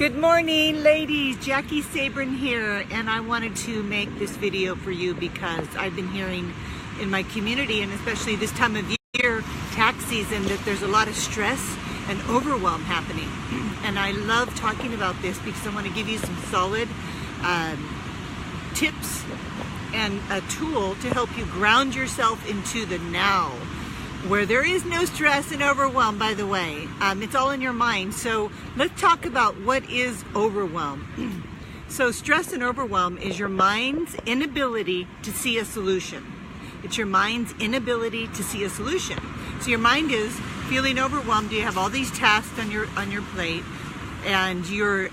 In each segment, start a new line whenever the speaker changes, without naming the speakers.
Good morning, ladies. Jaki Sabrin here, and I wanted to make this video for you because I've been hearing in my community, and especially this time of year, tax season, that there's a lot of stress and overwhelm happening. And I love talking about this because I want to give you some solid tips and a tool to help you ground yourself into the now, where there is no stress and overwhelm, by the way. It's all in your mind. So let's talk about what is overwhelm. So stress and overwhelm is your mind's inability to see a solution. It's your mind's inability to see a solution. So your mind is feeling overwhelmed. You have all these tasks on your plate, and your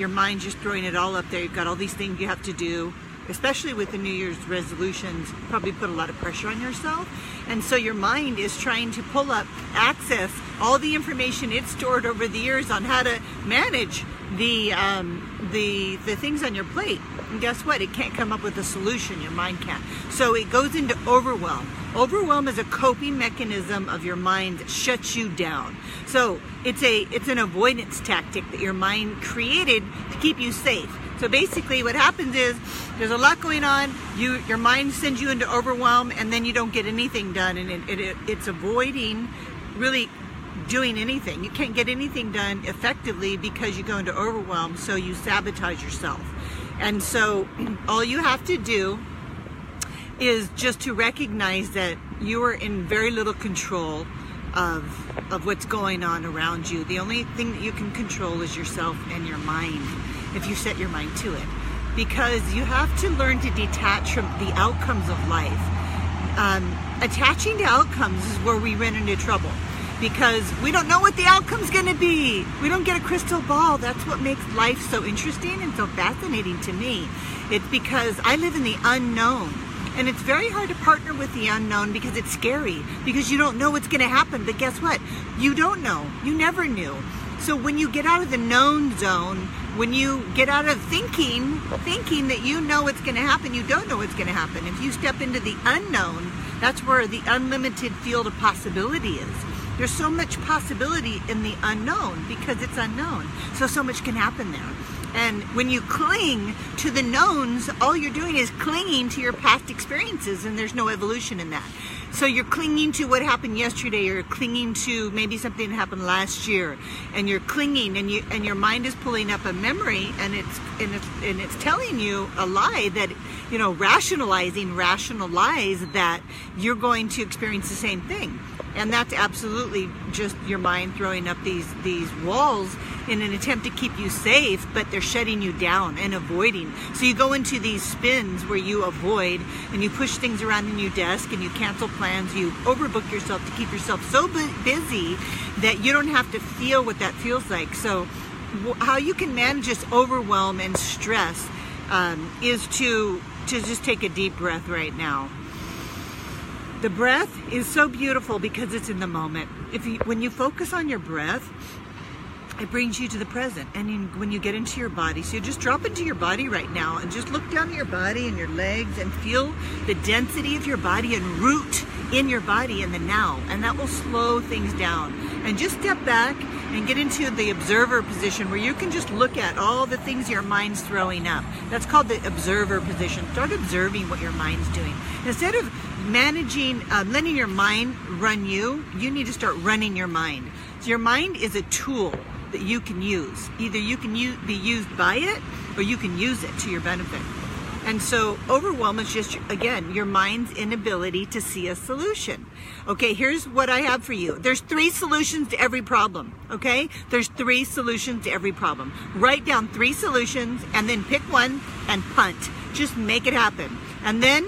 mind just throwing it all up there. You've got all these things you have to do, especially with the New Year's resolutions, probably put a lot of pressure on yourself. And so your mind is trying to pull up, access all the information it's stored over the years on how to manage the things on your plate. And guess what? It can't come up with a solution. Your mind can't. So it goes into overwhelm. Overwhelm is a coping mechanism of your mind that shuts you down. So it's an avoidance tactic that your mind created to keep you safe. So basically what happens is there's a lot going on, your mind sends you into overwhelm, and then you don't get anything done, and it's avoiding really doing anything. You can't get anything done effectively because you go into overwhelm, so you sabotage yourself. And so all you have to do is just to recognize that you are in very little control of what's going on around you. The only thing that you can control is yourself and your mind, if you set your mind to it. Because you have to learn to detach from the outcomes of life. Attaching to outcomes is where we run into trouble, because we don't know what the outcome's going to be. We don't get a crystal ball. That's what makes life so interesting and so fascinating to me. It's because I live in the unknown. And it's very hard to partner with the unknown because it's scary, because you don't know what's going to happen. But guess what? You don't know. You never knew. So when you get out of the known zone, when you get out of thinking that you know what's going to happen, you don't know what's going to happen. If you step into the unknown, that's where the unlimited field of possibility is. There's so much possibility in the unknown because it's unknown. So much can happen there. And when you cling to the knowns, all you're doing is clinging to your past experiences, and there's no evolution in that. So you're clinging to what happened yesterday, or clinging to maybe something that happened last year, and you're clinging, and your mind is pulling up a memory, and it's telling you a lie that, rationalizing rational lies that you're going to experience the same thing. And that's absolutely just your mind throwing up these walls in an attempt to keep you safe, but they're shutting you down and avoiding. So you go into these spins where you avoid, and you push things around in your desk, and you cancel plans, you overbook yourself to keep yourself so busy that you don't have to feel what that feels like. So how you can manage this overwhelm and stress is to just take a deep breath right now. The breath is so beautiful because it's in the moment. When you focus on your breath, it brings you to the present. And when you get into your body, so you just drop into your body right now and just look down at your body and your legs and feel the density of your body and root in your body in the now. And that will slow things down. And just step back and get into the observer position, where you can just look at all the things your mind's throwing up. That's called the observer position. Start observing what your mind's doing. Instead of letting your mind run you, you need to start running your mind. So your mind is a tool that you can use. Either you can be used by it, or you can use it to your benefit. And so overwhelm is just, again, your mind's inability to see a solution. Okay, here's what I have for you. There's 3 solutions to every problem, okay? There's 3 solutions to every problem. Write down 3 solutions, and then pick one and punt. Just make it happen. And then,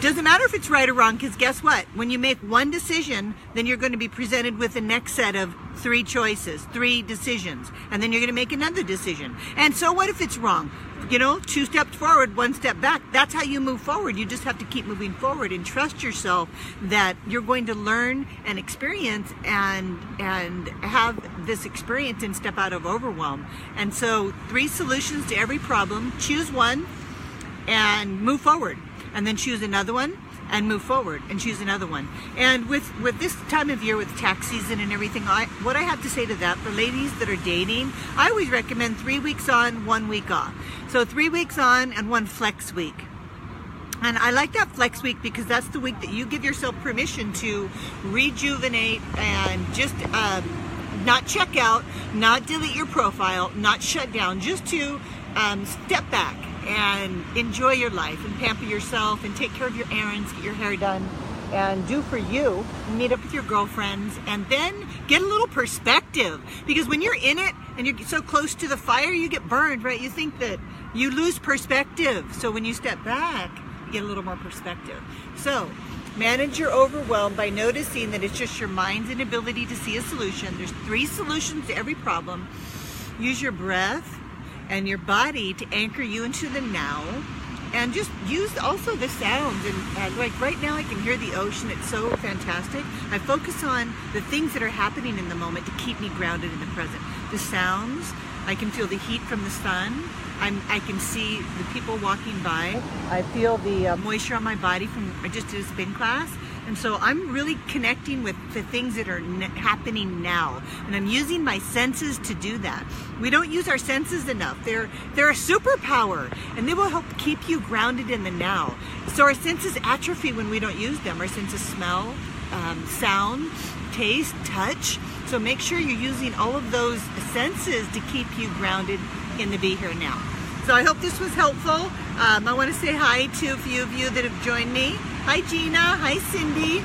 doesn't matter if it's right or wrong, because guess what? When you make one decision, then you're going to be presented with the next set of 3 choices, 3 decisions, and then you're going to make another decision. And so what if it's wrong? 2 steps forward, 1 step back. That's how you move forward. You just have to keep moving forward and trust yourself that you're going to learn and experience and have this experience and step out of overwhelm. And so 3 solutions to every problem. Choose one and move forward. And then choose another one and move forward and choose another one. And with this time of year, with tax season and everything, what I have to say to that, for ladies that are dating, I always recommend 3 weeks on, 1 week off. So 3 weeks on and 1 flex week. And I like that flex week because that's the week that you give yourself permission to rejuvenate and just not check out, not delete your profile, not shut down, just to step back and enjoy your life and pamper yourself and take care of your errands, get your hair done, and do for you, meet up with your girlfriends, and then get a little perspective. Because when you're in it and you're so close to the fire, you get burned, right? You think that you lose perspective. So when you step back, you get a little more perspective. So manage your overwhelm by noticing that it's just your mind's inability to see a solution. There's 3 solutions to every problem. Use your breath and your body to anchor you into the now, and just use also the sounds. And like right now, I can hear the ocean. It's so fantastic. I focus on the things that are happening in the moment to keep me grounded in the present. The sounds, I can feel the heat from the sun. I can see the people walking by. I feel the moisture on my body from, I just did a spin class. And so I'm really connecting with the things that are happening now. And I'm using my senses to do that. We don't use our senses enough. They're a superpower, and they will help keep you grounded in the now. So our senses atrophy when we don't use them. Our senses smell, sound, taste, touch. So make sure you're using all of those senses to keep you grounded in the be here now. So I hope this was helpful. I want to say hi to a few of you that have joined me. Hi Gina, hi Cindy.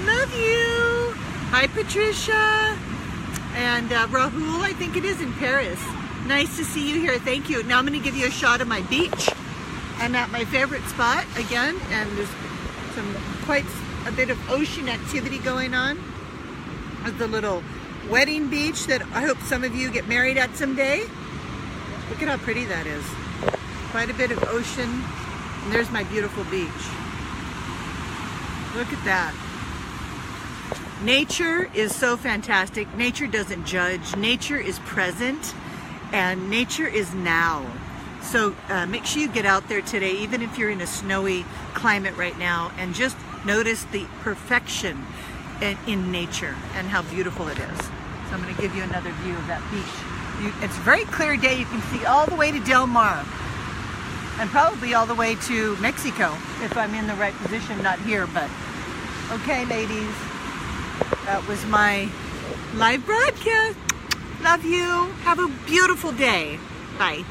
Love you. Hi Patricia. And Rahul, I think it is in Paris. Nice to see you here, thank you. Now I'm going to give you a shot of my beach. I'm at my favorite spot again, and there's quite a bit of ocean activity going on. There's the little wedding beach that I hope some of you get married at someday. Look at how pretty that is. Quite a bit of ocean, and there's my beautiful beach. Look at that. Nature is so fantastic. Nature doesn't judge. Nature is present, and nature is now. So make sure you get out there today, even if you're in a snowy climate right now, and just notice the perfection in nature and how beautiful it is. So I'm going to give you another view of that beach. It's a very clear day. You can see all the way to Del Mar, and probably all the way to Mexico if I'm in the right position, not here, but okay, ladies, that was my live broadcast. Love you. Have a beautiful day. Bye.